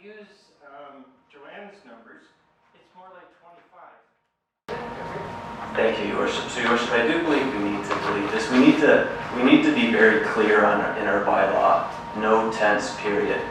use Joanne's numbers, it's more like 25. Thank you, Your Worship. So, Your Worship, I do believe we need to delete this. We need to be very clear in our bylaw. No tents, period.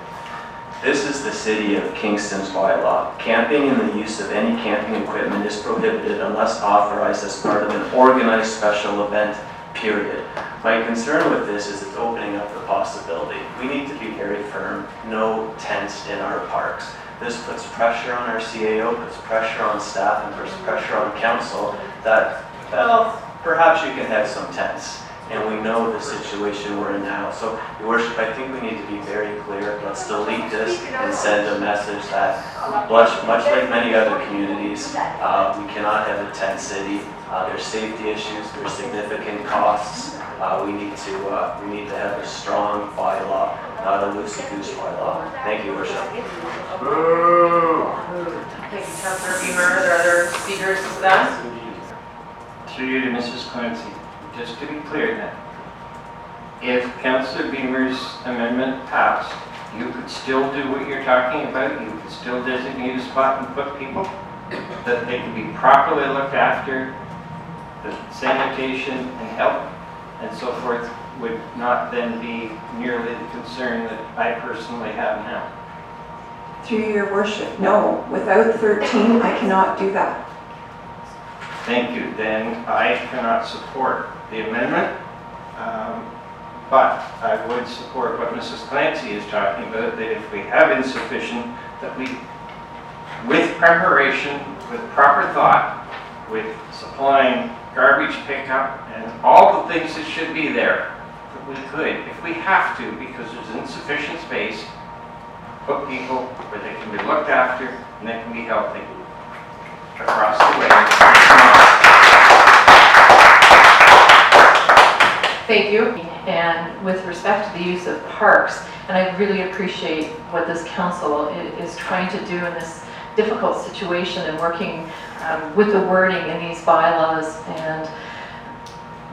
This is the City of Kingston's bylaw. Camping and the use of any camping equipment is prohibited unless authorized as part of an organized special event, period. My concern with this is it's opening up the possibility. We need to be very firm. No tents in our parks. This puts pressure on our CAO, puts pressure on staff, and puts pressure on council that, well, perhaps you can have some tents. And we know the situation we're in now. So, Your Worship, I think we need to be very clear. Let's delete this and send a message that, much like many other communities, we cannot have a tent city. There's safety issues, there's significant costs. We need to have a strong bylaw, not a loosey-goose bylaw. Thank you, Your Worship. Thank you, Councillor Beamer. Are there other speakers to that? Through you to Mrs. Clancy. Just to be clear then, if Councillor Beamer's amendment passed, you could still do what you're talking about. You could still designate a spot and put people that they can be properly looked after, the sanitation and help and so forth would not then be nearly the concern that I personally have now. Through Your Worship, no. Without 13, I cannot do that. Thank you. Then I cannot support the amendment, but I would support what Mrs. Clancy is talking about, that if we have insufficient, that we, with preparation, with proper thought, with supplying garbage pickup and all the things that should be there, that we could, if we have to, because there's insufficient space, put people where they can be looked after and they can be healthy across the way. Thank you. And with respect to the use of parks, and I really appreciate what this council is trying to do in this difficult situation and working with the wording in these bylaws. And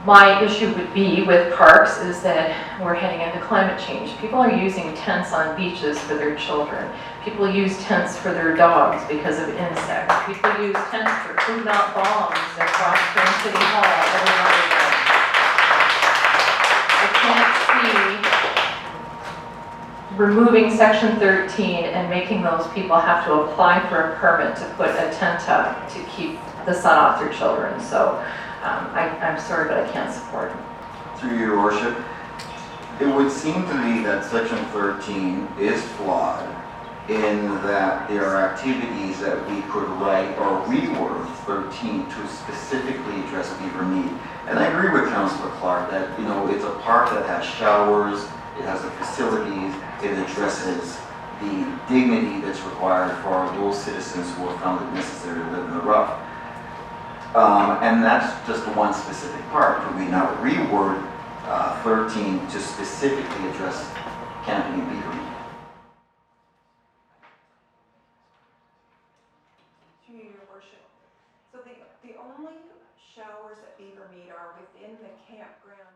my issue would be with parks is that we're heading into climate change. People are using tents on beaches for their children. People use tents for their dogs because of insects. People use tents for food not bombs across City Hall every other day. I can't see removing section 13 and making those people have to apply for a permit to put a tent up to keep the sun off their children. So I'm sorry, but I can't support it. Through Your Worship, it would seem to me that section 13 is flawed in that there are activities that we could write or reword 13 to specifically address Beaver Mead. And I agree with Councillor Clark that, you know, it's a park that has showers, it has the facilities, it addresses the dignity that's required for those citizens who have found it necessary to live in the rough. And that's just one specific part. Could we now reword 13 to specifically address camping in Beaver Mead? Through Your Worship. So the only showers at Beaver Mead are within the campground